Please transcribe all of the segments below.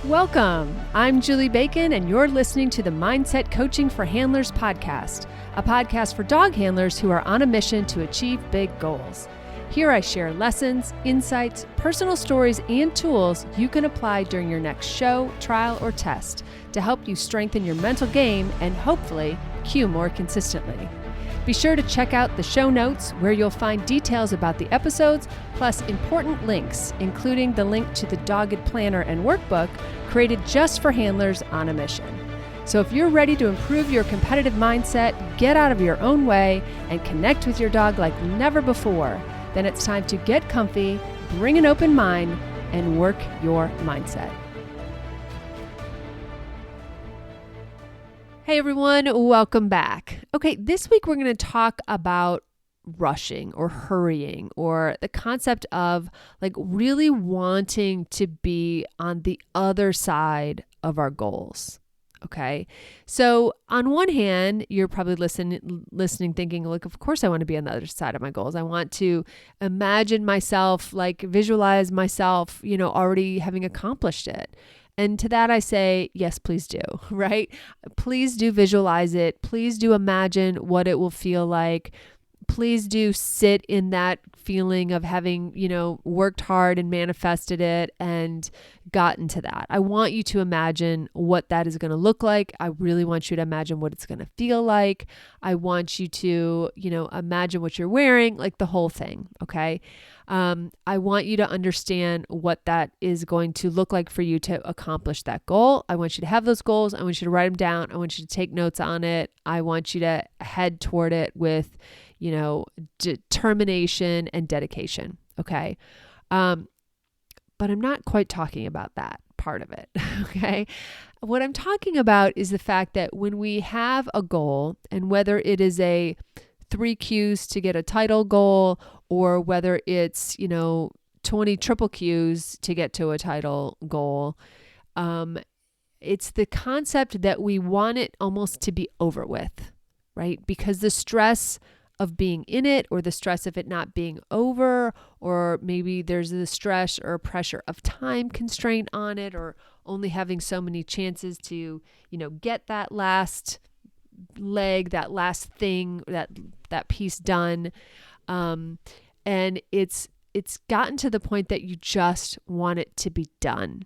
Welcome. I'm Julie Bacon, and you're listening to the Mindset Coaching for Handlers podcast, a podcast for dog handlers who are on a mission to achieve big goals. Here I share lessons, insights, personal stories, and tools you can apply during your next show, trial, or test to help you strengthen your mental game and hopefully cue more consistently. Be sure to check out the show notes where you'll find details about the episodes, plus important links, including the link to the Dogged Planner and Workbook created just for handlers on a mission. So if you're ready to improve your competitive mindset, get out of your own way, and connect with your dog like never before, then it's time to get comfy, bring an open mind, and work your mindset. Hey everyone, welcome back. Okay, this week we're going to talk about rushing or hurrying, or the concept of like really wanting to be on the other side of our goals. Okay, so on one hand, you're probably listening, thinking, like, of course I want to be on the other side of my goals. I want to imagine myself, like visualize myself, already having accomplished it. And to that I say, yes, please do, right? Please do visualize it. Please do imagine what it will feel like. Please do sit in that feeling of having, worked hard and manifested it and gotten to that. I want you to imagine what that is going to look like. I really want you to imagine what it's going to feel like. I want you to, imagine what you're wearing, like the whole thing. Okay. I want you to understand what that is going to look like for you to accomplish that goal. I want you to have those goals. I want you to write them down. I want you to take notes on it. I want you to head toward it with, determination and dedication. Okay. But I'm not quite talking about that part of it. Okay. What I'm talking about is the fact that when we have a goal, and whether it is a 3 Qs to get a title goal, or whether it's, 20 triple Qs to get to a title goal, it's the concept that we want it almost to be over with, right? Because the stress of being in it, or the stress of it not being over, or maybe there's the stress or pressure of time constraint on it, or only having so many chances to, get that last leg, that last thing, that piece done. And it's gotten to the point that you just want it to be done.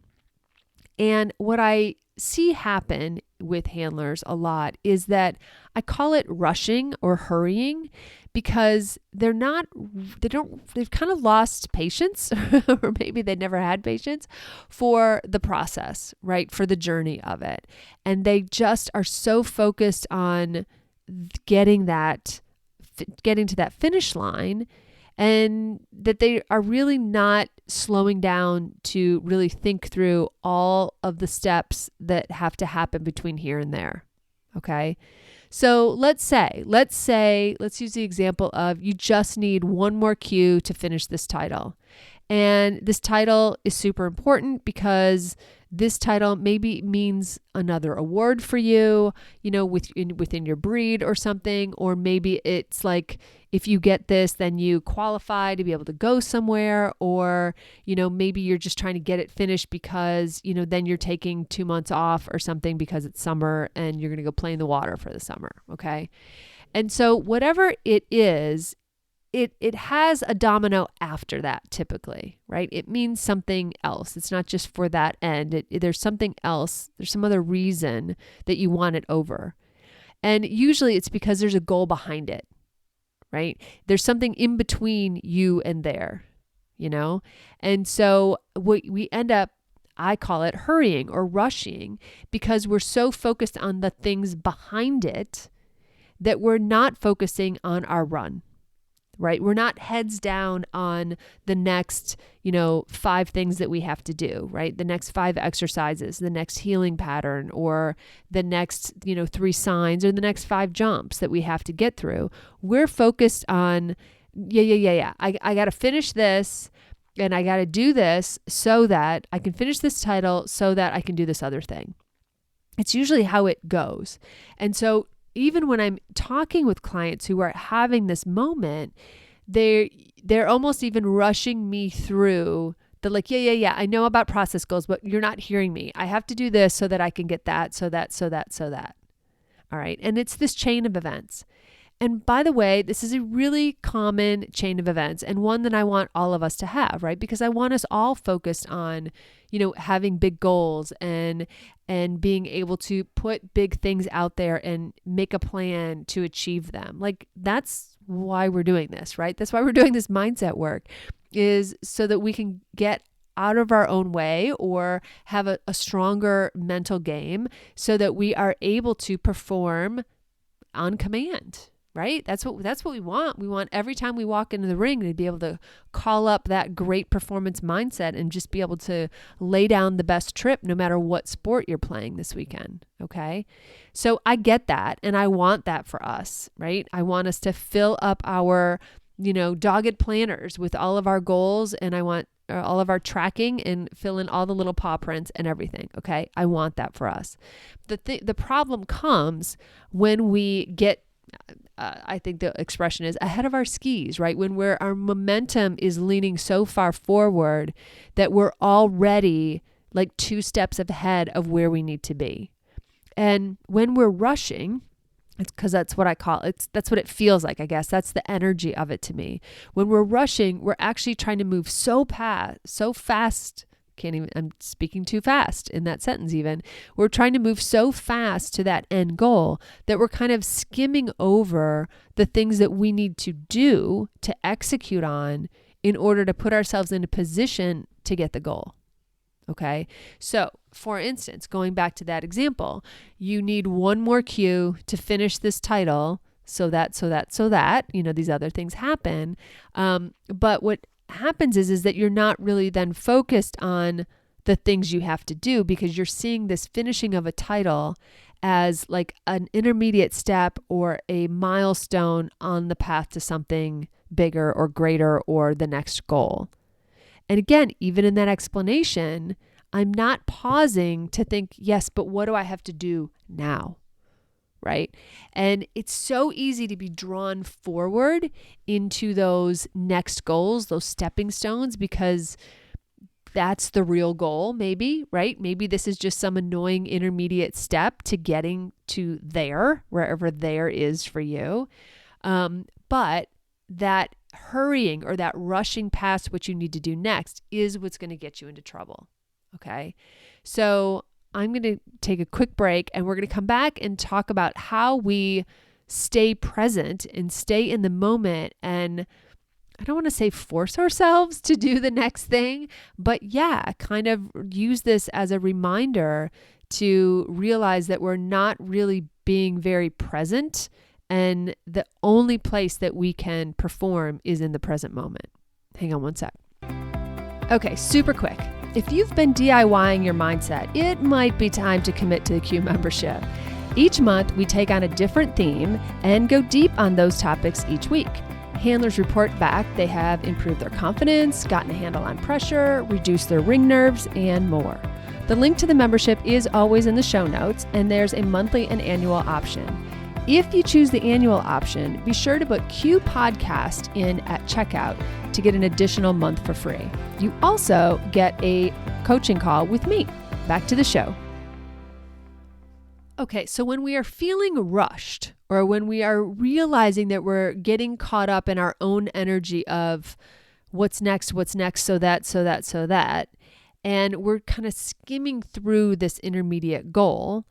And what I see happen with handlers a lot is that I call it rushing or hurrying, because they've kind of lost patience, or maybe they never had patience for the process, right? For the journey of it. And they just are so focused on getting to that finish line, and that they are really not slowing down to really think through all of the steps that have to happen between here and there. Okay. So let's use the example of you just need one more Q to finish this title. And this title is super important because this title maybe means another award for you, within your breed or something. Or maybe it's like, if you get this, then you qualify to be able to go somewhere. Or, maybe you're just trying to get it finished because, then you're taking 2 months off or something because it's summer and you're going to go play in the water for the summer. Okay. And so whatever it is, it has a domino after that typically, right? It means something else. It's not just for that end. There's something else. There's some other reason that you want it over. And usually it's because there's a goal behind it, right? There's something in between you and there, And so we end up, I call it hurrying or rushing, because we're so focused on the things behind it that we're not focusing on our run. Right? We're not heads down on the next, 5 things that we have to do, right? The next 5 exercises, the next healing pattern, or the next, 3 signs, or the next 5 jumps that we have to get through. We're focused on, I got to finish this, and I got to do this so that I can finish this title, so that I can do this other thing. It's usually how it goes. And so even when I'm talking with clients who are having this moment, they're almost even rushing me through They're like, yeah, I know about process goals, but you're not hearing me. I have to do this so that I can get that, so that. All right. And it's this chain of events. And by the way, this is a really common chain of events and one that I want all of us to have, right? Because I want us all focused on, having big goals and being able to put big things out there and make a plan to achieve them. Like, that's why we're doing this, right? That's why we're doing this mindset work, is so that we can get out of our own way or have a stronger mental game so that we are able to perform on command. Right? That's what we want. We want every time we walk into the ring to be able to call up that great performance mindset and just be able to lay down the best trip no matter what sport you're playing this weekend. Okay. So I get that. And I want that for us, right? I want us to fill up our, dogged planners with all of our goals, and I want all of our tracking and fill in all the little paw prints and everything. Okay. I want that for us. The problem comes when we get I think the expression is ahead of our skis, right? When our momentum is leaning so far forward that we're already like 2 steps ahead of where we need to be. And when we're rushing, it's because that's what I call it. That's what it feels like, I guess. That's the energy of it to me. When we're rushing, we're actually trying to move so fast. I'm speaking too fast in that sentence even. We're trying to move so fast to that end goal that we're kind of skimming over the things that we need to do to execute on in order to put ourselves in a position to get the goal. Okay. So for instance, going back to that example, you need one more cue to finish this title so that, these other things happen. But what happens is that you're not really then focused on the things you have to do, because you're seeing this finishing of a title as like an intermediate step or a milestone on the path to something bigger or greater or the next goal. And again, even in that explanation, I'm not pausing to think, yes, but what do I have to do now? Right? And it's so easy to be drawn forward into those next goals, those stepping stones, because that's the real goal, maybe, right? Maybe this is just some annoying intermediate step to getting to there, wherever there is for you. But that hurrying or that rushing past what you need to do next is what's going to get you into trouble. Okay. So I'm going to take a quick break, and we're going to come back and talk about how we stay present and stay in the moment. And I don't want to say force ourselves to do the next thing, but kind of use this as a reminder to realize that we're not really being very present, and the only place that we can perform is in the present moment. Hang on one sec. Okay, super quick. If you've been DIYing your mindset, it might be time to commit to the Q membership. Each month, we take on a different theme and go deep on those topics each week. Handlers report back they have improved their confidence, gotten a handle on pressure, reduced their ring nerves, and more. The link to the membership is always in the show notes, and there's a monthly and annual option. If you choose the annual option, be sure to put Q Podcast in at checkout to get an additional month for free. You also get a coaching call with me. Back to the show. Okay, so when we are feeling rushed, or when we are realizing that we're getting caught up in our own energy of what's next, so that, and we're kind of skimming through this intermediate goal,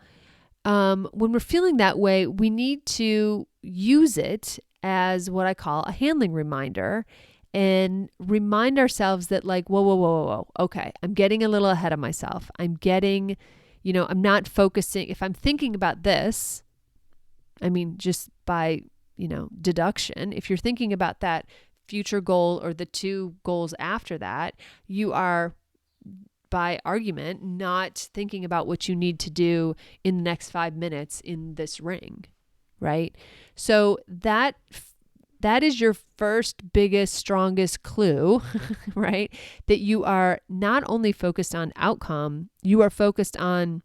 when we're feeling that way, we need to use it as what I call a handling reminder, and remind ourselves that like, whoa. Okay, I'm getting a little ahead of myself. I'm not focusing. If I'm thinking about this, just by, deduction, if you're thinking about that future goal or the 2 goals after that, you are, by argument, not thinking about what you need to do in the next 5 minutes in this ring, right? So that is your first, biggest, strongest clue, right? That you are not only focused on outcome, you are focused on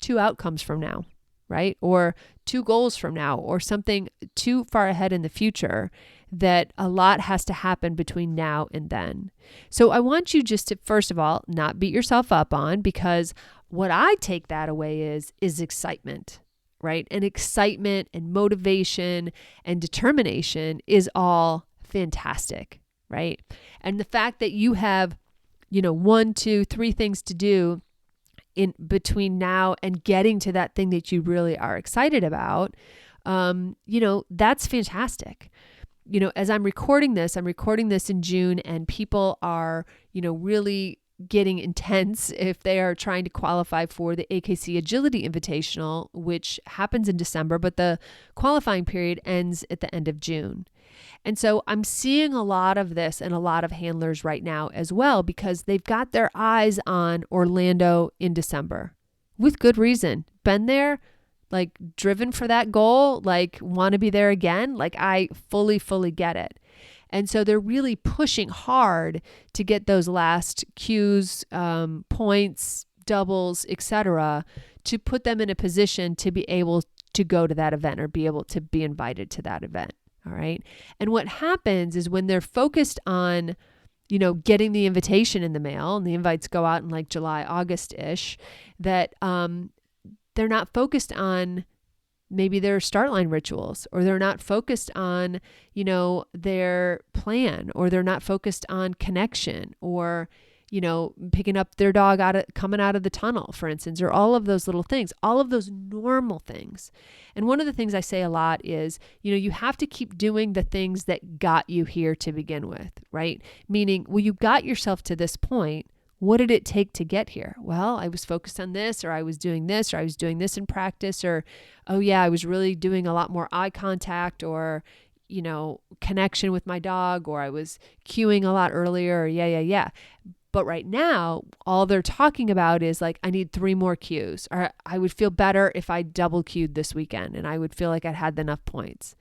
2 outcomes from now, right? Or 2 goals from now, or something too far ahead in the future that a lot has to happen between now and then. So I want you just to, first of all, not beat yourself up on, because what I take that away is excitement, right? And excitement and motivation and determination is all fantastic, right? And the fact that you have, 1, 2, 3 things to do in between now and getting to that thing that you really are excited about, that's fantastic. As I'm recording this in June, and people are, really getting intense if they are trying to qualify for the AKC Agility Invitational, which happens in December, but the qualifying period ends at the end of June. And so I'm seeing a lot of this in a lot of handlers right now as well, because they've got their eyes on Orlando in December with good reason. Been there, like driven for that goal, like want to be there again. Like I fully get it. And so they're really pushing hard to get those last cues, points, doubles, etc., to put them in a position to be able to go to that event or be able to be invited to that event. All right. And what happens is when they're focused on, getting the invitation in the mail, and the invites go out in like July, August-ish, that they're not focused on maybe their start line rituals, or they're not focused on, their plan, or they're not focused on connection, or, picking up their dog coming out of the tunnel, for instance, or all of those little things, all of those normal things. And one of the things I say a lot is, you have to keep doing the things that got you here to begin with, right? Meaning, well, you got yourself to this point. What did it take to get here? Well, I was focused on this, or I was doing this, or I was doing this in practice, or, oh yeah, I was really doing a lot more eye contact, or, connection with my dog, or I was cueing a lot earlier, or yeah. But right now, all they're talking about is like, I need 3 more cues, or I would feel better if I double cued this weekend and I would feel like I'd had enough points,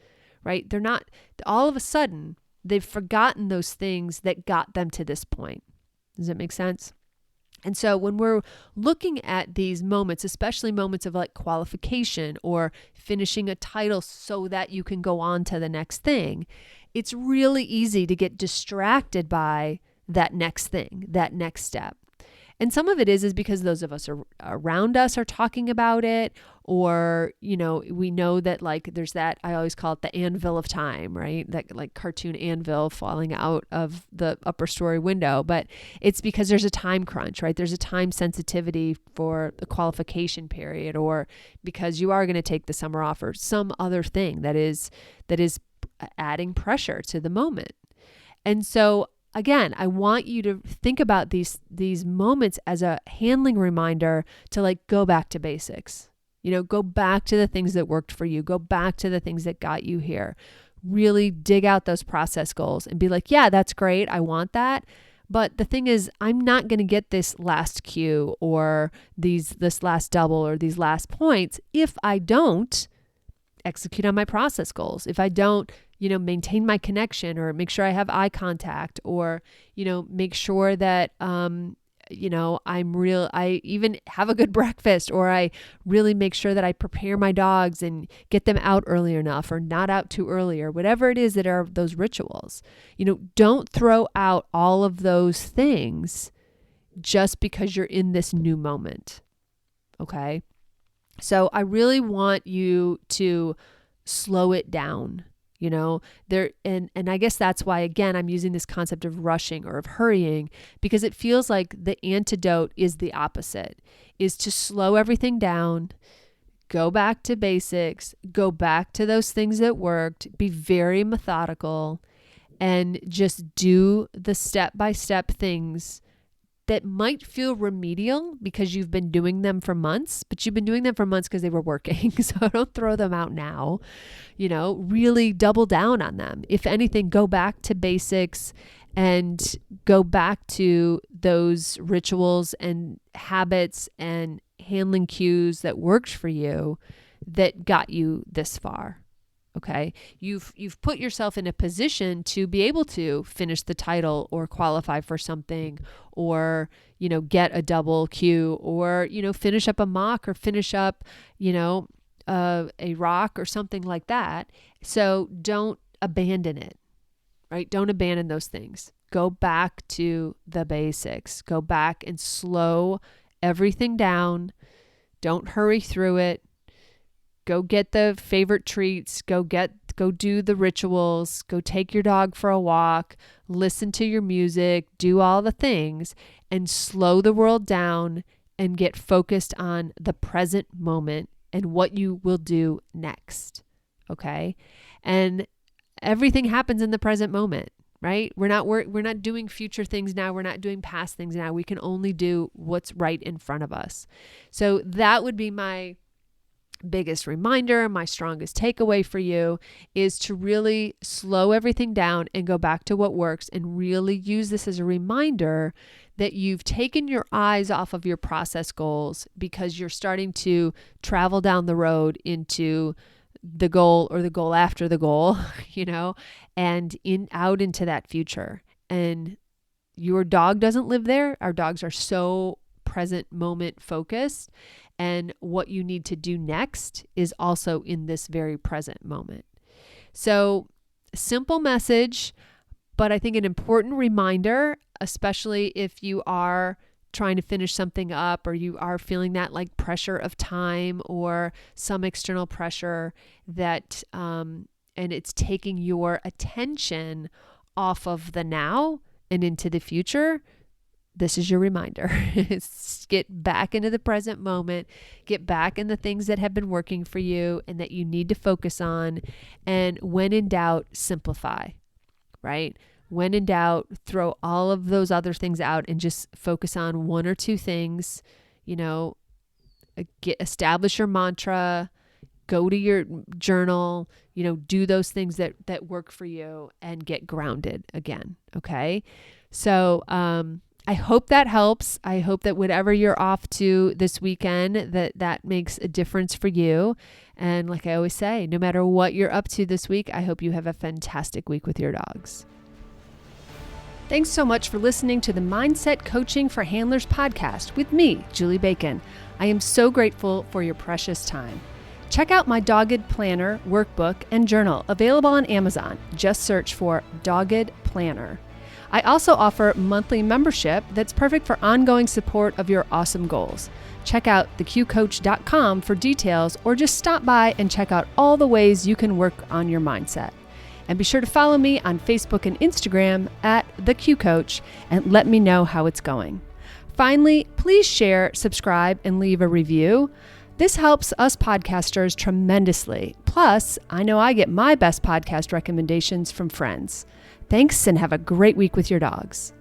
right? They're not, all of a sudden, they've forgotten those things that got them to this point. Does that make sense? And so when we're looking at these moments, especially moments of like qualification or finishing a title so that you can go on to the next thing, it's really easy to get distracted by that next thing, that next step. And some of it is because those of us around us are talking about it, or, we know that like there's that, I always call it the anvil of time, right? That like cartoon anvil falling out of the upper story window, but it's because there's a time crunch, right? There's a time sensitivity for the qualification period, or because you are going to take the summer off, or some other thing that is adding pressure to the moment. And so again, I want you to think about these moments as a handling reminder to like go back to basics. Go back to the things that worked for you. Go back to the things that got you here. Really dig out those process goals and be like, yeah, that's great. I want that. But the thing is, I'm not going to get this last cue or this last double or these last points if I don't execute on my process goals. If I don't maintain my connection, or make sure I have eye contact, or, make sure that, I even have a good breakfast, or I really make sure that I prepare my dogs and get them out early enough, or not out too early, or whatever it is that are those rituals. Don't throw out all of those things just because you're in this new moment. Okay. So I really want you to slow it down. And I guess that's why, again, I'm using this concept of rushing or of hurrying, because it feels like the antidote is the opposite, is to slow everything down, go back to basics, go back to those things that worked, be very methodical, and just do the step-by-step things that might feel remedial because you've been doing them for months, but you've been doing them for months because they were working. So don't throw them out now, really double down on them. If anything, go back to basics and go back to those rituals and habits and handling cues that worked for you that got you this far. Okay. You've put yourself in a position to be able to finish the title or qualify for something, or, get a double cue, or, finish up a mock, or finish up, a rock or something like that. So don't abandon it. right? Don't abandon those things. Go back to the basics. Go back and slow everything down. Don't hurry through it. Go get the favorite treats. Go do the rituals. Go take your dog for a walk. Listen to your music. Do all the things and slow the world down and get focused on the present moment and what you will do next. Okay? And everything happens in the present moment, right? We're not doing future things now. We're not doing past things now. We can only do what's right in front of us. So that would be my biggest reminder, my strongest takeaway for you is to really slow everything down and go back to what works and really use this as a reminder that you've taken your eyes off of your process goals because you're starting to travel down the road into the goal or the goal after the goal, and out into that future. And your dog doesn't live there. Our dogs are so present moment focused. And what you need to do next is also in this very present moment. So, simple message, but I think an important reminder, especially if you are trying to finish something up or you are feeling that like pressure of time or some external pressure that, and it's taking your attention off of the now and into the future. This is your reminder. Get back into the present moment, get back in the things that have been working for you and that you need to focus on. And when in doubt, simplify, right? When in doubt, throw all of those other things out and just focus on one or two things, establish your mantra, go to your journal, do those things that work for you and get grounded again. Okay. So, I hope that helps. I hope that whatever you're off to this weekend, that makes a difference for you. And like I always say, no matter what you're up to this week, I hope you have a fantastic week with your dogs. Thanks so much for listening to the Mindset Coaching for Handlers podcast with me, Julie Bacon. I am so grateful for your precious time. Check out my Dogged Planner workbook and journal available on Amazon. Just search for Dogged Planner. I also offer monthly membership that's perfect for ongoing support of your awesome goals. Check out theqcoach.com for details or just stop by and check out all the ways you can work on your mindset. And be sure to follow me on Facebook and Instagram at theqcoach and let me know how it's going. Finally, please share, subscribe, and leave a review. This helps us podcasters tremendously. Plus, I know I get my best podcast recommendations from friends. Thanks and have a great week with your dogs.